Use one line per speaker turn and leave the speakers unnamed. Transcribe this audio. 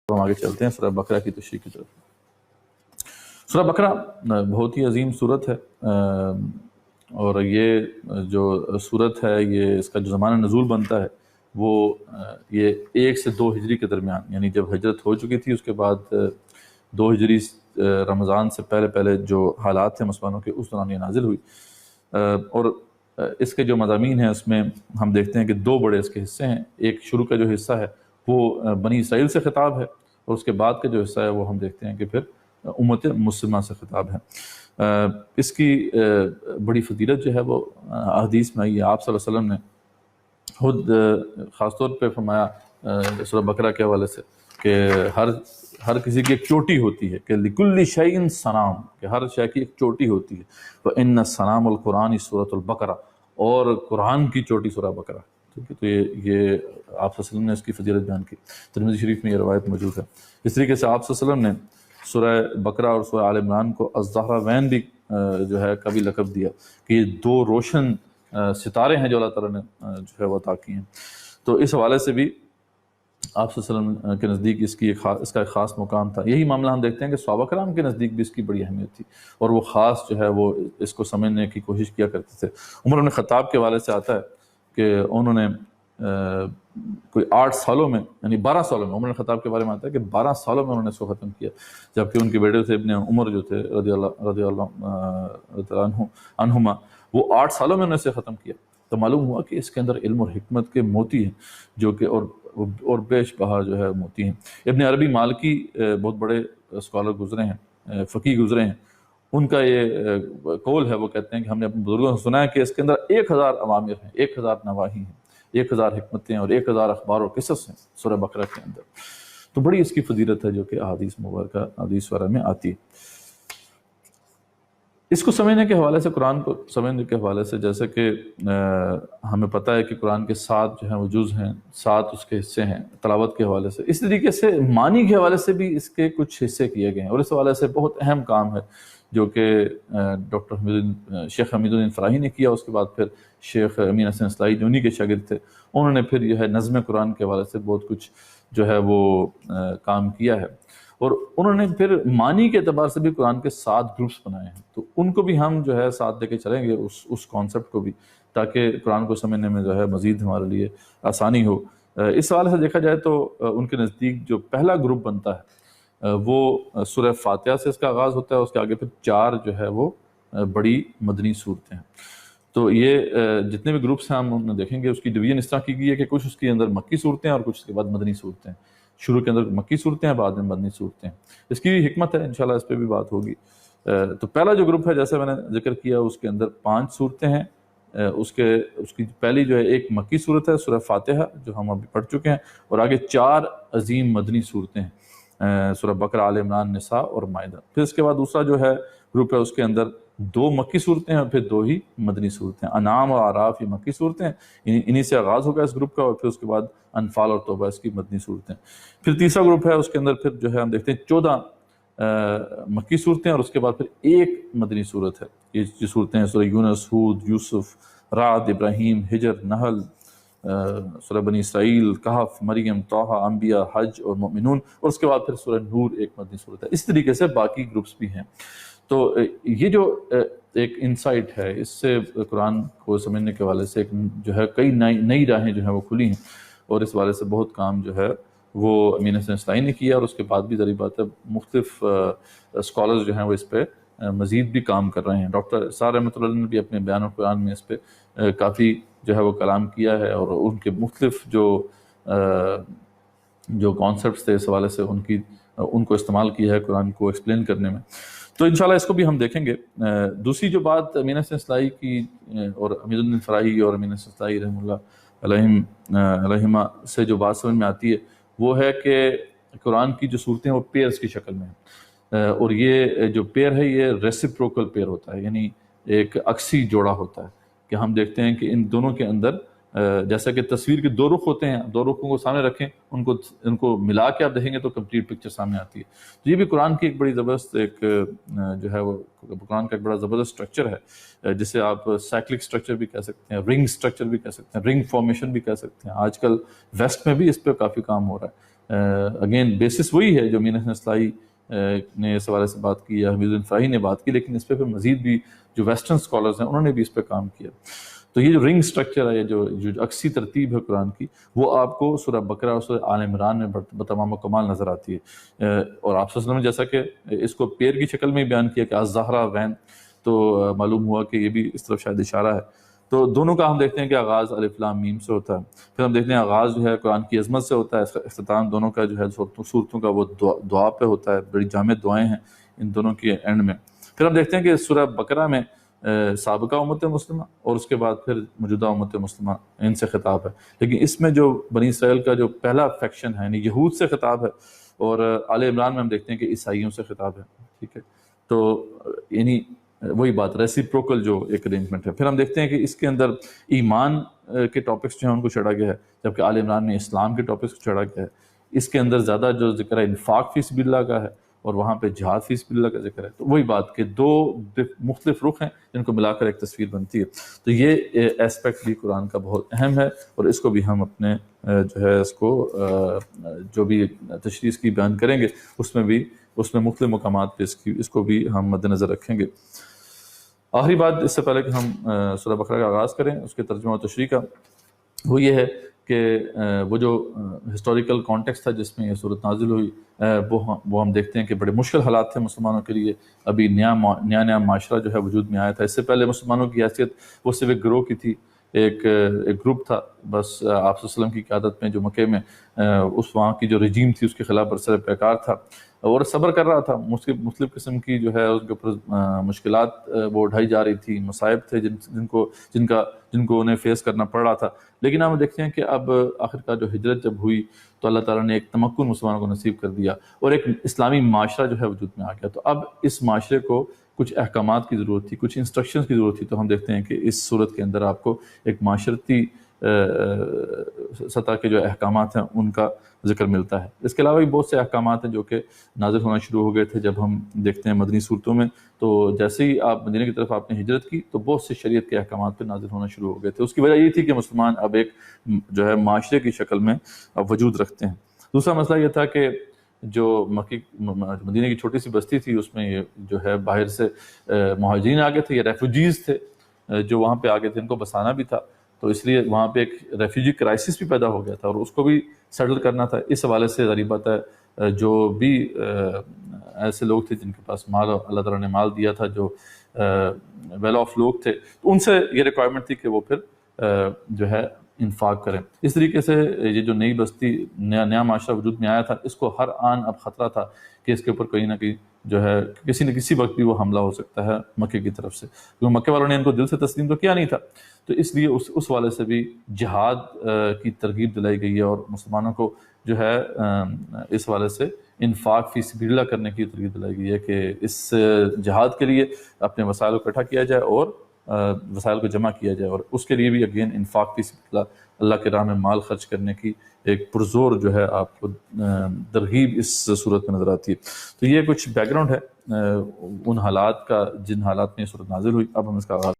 ہم آگے چلتے ہیں سورہ بقرہ کی تشریح کی طرف۔ سورہ بقرہ بہت ہی عظیم سورت ہے، اور یہ جو سورت ہے یہ اس کا جو زمانہ نزول بنتا ہے وہ یہ 1 سے 2 ہجری کے درمیان، یعنی جب ہجرت ہو چکی تھی اس کے بعد 2 ہجری رمضان سے پہلے جو حالات تھے مسلمانوں کے اس دوران یہ نازل ہوئی۔ اور اس کے جو مضامین ہیں اس میں ہم دیکھتے ہیں کہ 2 بڑے اس کے حصے ہیں۔ ایک شروع کا جو حصہ ہے وہ بنی اسرائیل سے خطاب ہے، اور اس کے بعد کا جو حصہ ہے وہ ہم دیکھتے ہیں کہ پھر امت مسلمہ سے خطاب ہے۔ اس کی بڑی فضیلت جو ہے وہ احادیث میں آئی ہے۔ آپ صلی اللہ علیہ وسلم نے خود خاص طور پہ فرمایا سورہ بقرہ کے حوالے سے کہ ہر کسی کی ایک چوٹی ہوتی ہے، کہ لِكُلِّ شَيْءٍ صَنَام، کہ ہر شے کی ایک چوٹی ہوتی ہے۔ وَإِنَّ صَنَامَ الْقُرْآنِ سورۃ البقرہ، اور قرآن کی چوٹی سورہ بقرہ۔ ٹھیک ہے، تو یہ آپ صلی اللہ علیہ وسلم نے اس کی فضیلت بیان کی، ترمذی شریف میں یہ روایت موجود ہے۔ اس طریقے سے آپ صلی اللہ علیہ وسلم نے سورہ بقرہ اور سورہ آل عمران کو الزہراوین بھی جو ہے کبھی لقب دیا کہ یہ 2 روشن ستارے ہیں جو اللہ تعالیٰ نے جو ہے وہ عطا کی ہیں۔ تو اس حوالے سے بھی آپ صلی اللہ علیہ وسلم کے نزدیک اس کا ایک خاص مقام تھا۔ یہی معاملہ ہم دیکھتے ہیں کہ صحابہ کرام کے نزدیک بھی اس کی بڑی اہمیت تھی، اور وہ خاص جو ہے وہ اس کو سمجھنے کی کوشش کیا کرتے تھے۔ عمر بن خطاب کے حوالے سے آتا ہے کہ انہوں نے کوئی 8 سالوں میں، یعنی 12 سالوں میں، عمر بن خطاب کے بارے میں آتا ہے کہ 12 سالوں میں انہوں نے اس کو ختم کیا، جبکہ ان کے بیٹے تھے ابن عمر جو تھے رضی اللہ عنہما، وہ 8 سالوں میں انہوں نے اسے ختم کیا۔ تو معلوم ہوا کہ اس کے اندر علم اور حکمت کے موتی ہیں، جو کہ اور بیش بہا جو ہے موتی ہیں۔ ابن عربی مالکی بہت بڑے اسکالر گزرے ہیں، فقیہ گزرے ہیں، ان کا یہ قول ہے، وہ کہتے ہیں کہ ہم نے اپنے بزرگوں سے سنا ہے کہ اس کے اندر 1000 اوامر ہیں، 1000 نواہی ہیں، 1000 حکمتیں اور 1000 اخبار و قصص ہیں سورہ بقرہ کے اندر۔ تو بڑی اس کی فضیلت ہے جو کہ احادیث مبارکہ حدیث وغیرہ میں آتی ہے۔ اس کو سمجھنے کے حوالے سے، قرآن کو سمجھنے کے حوالے سے، جیسے کہ ہمیں پتہ ہے کہ قرآن کے 7 جو ہیں وہ جز ہیں، 7 اس کے حصے ہیں تلاوت کے حوالے سے، اس طریقے سے معنی کے حوالے سے بھی اس کے کچھ حصے کیے گئے ہیں، اور اس حوالے سے بہت اہم کام ہے جو کہ ڈاکٹر شیخ حمید الدین فراہی نے کیا۔ اس کے بعد پھر شیخ امین حسن اصلاحی جو انہی کے شاگرد تھے، انہوں نے پھر یہ ہے نظم قرآن کے حوالے سے بہت کچھ جو ہے وہ کام کیا ہے، اور انہوں نے پھر معنی کے اعتبار سے بھی قرآن کے 7 گروپس بنائے ہیں۔ تو ان کو بھی ہم جو ہے ساتھ لے کے چلیں گے، اس کانسیپٹ کو بھی، تاکہ قرآن کو سمجھنے میں جو ہے مزید ہمارے لیے آسانی ہو۔ اس حوالے سے دیکھا جائے تو ان کے نزدیک جو پہلا گروپ بنتا ہے وہ سورہ فاتحہ سے اس کا آغاز ہوتا ہے، اس کے آگے پھر 4 جو ہے وہ بڑی مدنی صورتیں ہیں۔ تو یہ جتنے بھی گروپس ہیں ہم دیکھیں گے، اس کی ڈویژن اس طرح کی گئی ہے کہ کچھ اس کے اندر مکی صورتیں ہیں اور کچھ اس کے بعد مدنی صورتیں ہیں۔ شروع کے اندر مکی صورتیں ہیں، بعد میں مدنی صورتیں ہیں۔ اس کی بھی حکمت ہے، انشاءاللہ اس پہ بھی بات ہوگی۔ تو پہلا جو گروپ ہے جیسے میں نے ذکر کیا، اس کے اندر 5 صورتیں ہیں۔ اس کی پہلی جو ہے ایک مکی صورت ہے سورہ فاتحہ جو ہم ابھی پڑھ چکے ہیں، اور آگے 4 عظیم مدنی صورتیں ہیں، سورہ بقرہ، آل عمران، نساء اور مائدہ۔ پھر اس کے بعد دوسرا جو ہے گروپ ہے، اس کے اندر 2 مکی صورتیں ہیں اور پھر 2 ہی مدنی صورتیں۔ انعام اور اعراف یہ مکی صورتیں، انہی سے آغاز ہوگا اس گروپ کا، اور پھر اس کے بعد انفال اور توبہ اس کی مدنی صورتیں۔ پھر تیسرا گروپ ہے، اس کے اندر پھر جو ہے ہم دیکھتے ہیں 14 مکی صورتیں، اور اس کے بعد پھر 1 مدنی صورت ہے۔ یہ جو صورتیں ہیں سورہ یونس، ہود، یوسف، رعد، ابراہیم، ہجر، نحل، سورہ بنی اسرائیل، کہف، مریم، طٰہٰ، انبیاء، حج اور مومنون، اور اس کے بعد پھر سورہ نور 1 مدنی صورت ہے۔ اس طریقے سے باقی گروپس بھی ہیں۔ تو یہ جو ایک انسائٹ ہے، اس سے قرآن کو سمجھنے کے حوالے سے ایک جو ہے کئی نئی راہیں جو ہیں وہ کھلی ہیں، اور اس حوالے سے بہت کام جو ہے وہ امین حسن اصلاحی نے کیا، اور اس کے بعد بھی ظاہر بات ہے مختلف اسکالرز جو ہیں وہ اس پہ مزید بھی کام کر رہے ہیں۔ ڈاکٹر سار رحمۃ اللہ نے بھی اپنے بیان القرآن میں اس پہ کافی جو ہے وہ کلام کیا ہے، اور ان کے مختلف جو کانسیپٹس تھے اس حوالے سے ان کو استعمال کیا ہے قرآن کو ایکسپلین کرنے میں۔ تو انشاءاللہ اس کو بھی ہم دیکھیں گے۔ دوسری جو بات امین حسن اصلاحی کی اور حمید الدین فراہی اور امین حسن اصلاحی رحمہ اللہ علیہما سے جو بات سمجھ میں آتی ہے وہ ہے کہ قرآن کی جو صورتیں وہ پیئرز کی شکل میں ہیں، اور یہ جو پیئر ہے یہ ریسیپروکل پیئر ہوتا ہے، یعنی ایک عکسی جوڑا ہوتا ہے، کہ ہم دیکھتے ہیں کہ ان دونوں کے اندر جیسا کہ تصویر کے دو رخ ہوتے ہیں، دو رخوں کو سامنے رکھیں، ان کو ملا کے آپ دیکھیں گے تو کمپلیٹ پکچر سامنے آتی ہے. تو یہ بھی قرآن کی ایک بڑی زبردست ایک جو ہے وہ قرآن کا ایک بڑا زبردست اسٹرکچر ہے، جسے آپ سائیکلک اسٹرکچر بھی کہہ سکتے ہیں، رنگ اسٹرکچر بھی کہہ سکتے ہیں، رنگ فارمیشن بھی کہہ سکتے ہیں. آج کل ویسٹ میں بھی اس پہ کافی کام ہو رہا ہے. اگین بیسس وہی ہے جو مین حسن اصلاحی نے اس حوالے سے بات کی یا حمید الدین فراہی نے بات کی، لیکن اس پہ مزید بھی جو ویسٹرن اسکالرز ہیں انہوں نے بھی اس پہ کام کیا. تو یہ جو رنگ سٹرکچر ہے، جو عکسی ترتیب ہے قرآن کی، وہ آپ کو سورہ بقرہ اور سورہ آل عمران میں بتمام و کمال نظر آتی ہے. اور آپ صلی اللہ علیہ وسلم نے جیسا کہ اس کو پیر کی شکل میں بیان کیا کہ الزہرا وین، تو معلوم ہوا کہ یہ بھی اس طرف شاید اشارہ ہے. تو دونوں کا ہم دیکھتے ہیں کہ آغاز الف لام میم سے ہوتا ہے، پھر ہم دیکھتے ہیں آغاز جو ہے قرآن کی عظمت سے ہوتا ہے، اختتام دونوں کا جو ہے صورتوں کا وہ دعا پہ ہوتا ہے. بڑی جامع دعائیں ہیں ان دونوں کے اینڈ میں. پھر ہم دیکھتے ہیں کہ سورہ بقرہ میں سابقہ امت مسلمہ اور اس کے بعد پھر موجودہ امت مسلمہ ان سے خطاب ہے، لیکن اس میں جو بنی اسرائیل کا جو پہلا فیکشن ہے یعنی یہود سے خطاب ہے، اور آل عمران میں ہم دیکھتے ہیں کہ عیسائیوں سے خطاب ہے. ٹھیک ہے، تو یعنی وہی بات ریسیپروکل جو ایک ارینجمنٹ ہے. پھر ہم دیکھتے ہیں کہ اس کے اندر ایمان کے ٹاپکس جو ہیں ان کو چھڑا گیا ہے، جبکہ آل عمران میں اسلام کے ٹاپکس کو چھڑا گیا ہے. اس کے اندر زیادہ جو ذکر ہے انفاق فی سبیل اللہ کا ہے، اور وہاں پہ جہاد فی سبیل اللہ کا ذکر ہے. تو وہی بات کہ دو مختلف رخ ہیں جن کو ملا کر ایک تصویر بنتی ہے. تو یہ اسپیکٹ بھی قرآن کا بہت اہم ہے، اور اس کو بھی ہم اپنے جو ہے اس کو جو بھی تشریح کی بیان کریں گے اس میں مختلف مقامات پہ اس کو بھی ہم مد نظر رکھیں گے. آخری بات اس سے پہلے کہ ہم سورہ بقرہ کا آغاز کریں اس کے ترجمہ و تشریح کا، وہ یہ ہے کہ وہ جو ہسٹوریکل کانٹیکسٹ تھا جس میں یہ صورت نازل ہوئی، وہ ہم دیکھتے ہیں کہ بڑے مشکل حالات تھے مسلمانوں کے لیے. ابھی نیا معاشرہ جو ہے وجود میں آیا تھا. اس سے پہلے مسلمانوں کی حیثیت وہ صرف ایک گروہ کی تھی، ایک گروپ تھا بس. آپ صلی اللہ علیہ وسلم کی قیادت میں جو مکے میں اس وہاں کی جو رجیم تھی اس کے خلاف برسر پیکار تھا اور صبر کر رہا تھا. مختلف قسم کی جو ہے اس کے اوپر مشکلات وہ اٹھائی جا رہی تھی، مصائب تھے جن کو انہیں فیس کرنا پڑ رہا تھا. لیکن ہم دیکھتے ہیں کہ اب آخرکار جو ہجرت جب ہوئی تو اللہ تعالیٰ نے ایک تمکن مسلمانوں کو نصیب کر دیا اور ایک اسلامی معاشرہ جو ہے وجود میں آ گیا. تو اب اس معاشرے کو کچھ احکامات کی ضرورت تھی، کچھ انسٹرکشنز کی ضرورت تھی. تو ہم دیکھتے ہیں کہ اس صورت کے اندر آپ کو ایک معاشرتی سطح کے جو احکامات ہیں ان کا ذکر ملتا ہے. اس کے علاوہ بھی بہت سے احکامات ہیں جو کہ نازل ہونا شروع ہو گئے تھے جب ہم دیکھتے ہیں مدنی صورتوں میں. تو جیسے ہی آپ مدینہ کی طرف آپ نے ہجرت کی تو بہت سے شریعت کے احکامات پہ نازل ہونا شروع ہو گئے تھے. اس کی وجہ یہ تھی کہ مسلمان اب ایک جو ہے معاشرے کی شکل میں اب وجود رکھتے ہیں. دوسرا مسئلہ یہ تھا کہ جو مدینہ کی چھوٹی سی بستی تھی اس میں یہ جو ہے باہر سے مہاجرین آ گئے تھے یا ریفیوجیز تھے جو وہاں پہ آگے تھے، ان کو بسانا بھی تھا. تو اس لیے وہاں پہ ایک ریفیوجی کرائسس بھی پیدا ہو گیا تھا اور اس کو بھی سیٹل کرنا تھا. اس حوالے سے ظاہر بات ہے جو بھی ایسے لوگ تھے جن کے پاس مال اللہ تعالیٰ نے مال دیا تھا، جو ویل آف لوگ تھے، تو ان سے یہ ریکوائرمنٹ تھی کہ وہ پھر جو ہے انفاق کریں. اس طریقے سے یہ جو نئی بستی نیا معاشرہ وجود میں آیا تھا، اس کو ہر آن اب خطرہ تھا کہ اس کے اوپر کہیں نہ کہیں جو ہے کسی نہ کسی وقت بھی وہ حملہ ہو سکتا ہے مکے کی طرف سے، کیونکہ مکے والوں نے ان کو دل سے تسلیم تو کیا نہیں تھا. تو اس لیے اس والے سے بھی جہاد کی ترغیب دلائی گئی ہے اور مسلمانوں کو جو ہے اس والے سے انفاق فی سبیل اللہ کرنے کی ترغیب دلائی گئی ہے کہ اس جہاد کے لیے اپنے وسائل کو اکٹھا کیا جائے اور وسائل کو جمع کیا جائے. اور اس کے لیے بھی اگین انفاق فی سبیل اللہ کے راہ میں مال خرچ کرنے کی ایک پرزور جو ہے آپ کو ترغیب اس صورت میں نظر آتی ہے. تو یہ کچھ بیک گراؤنڈ ہے ان حالات کا جن حالات میں یہ صورت نازل ہوئی. اب ہم اس کا آغاز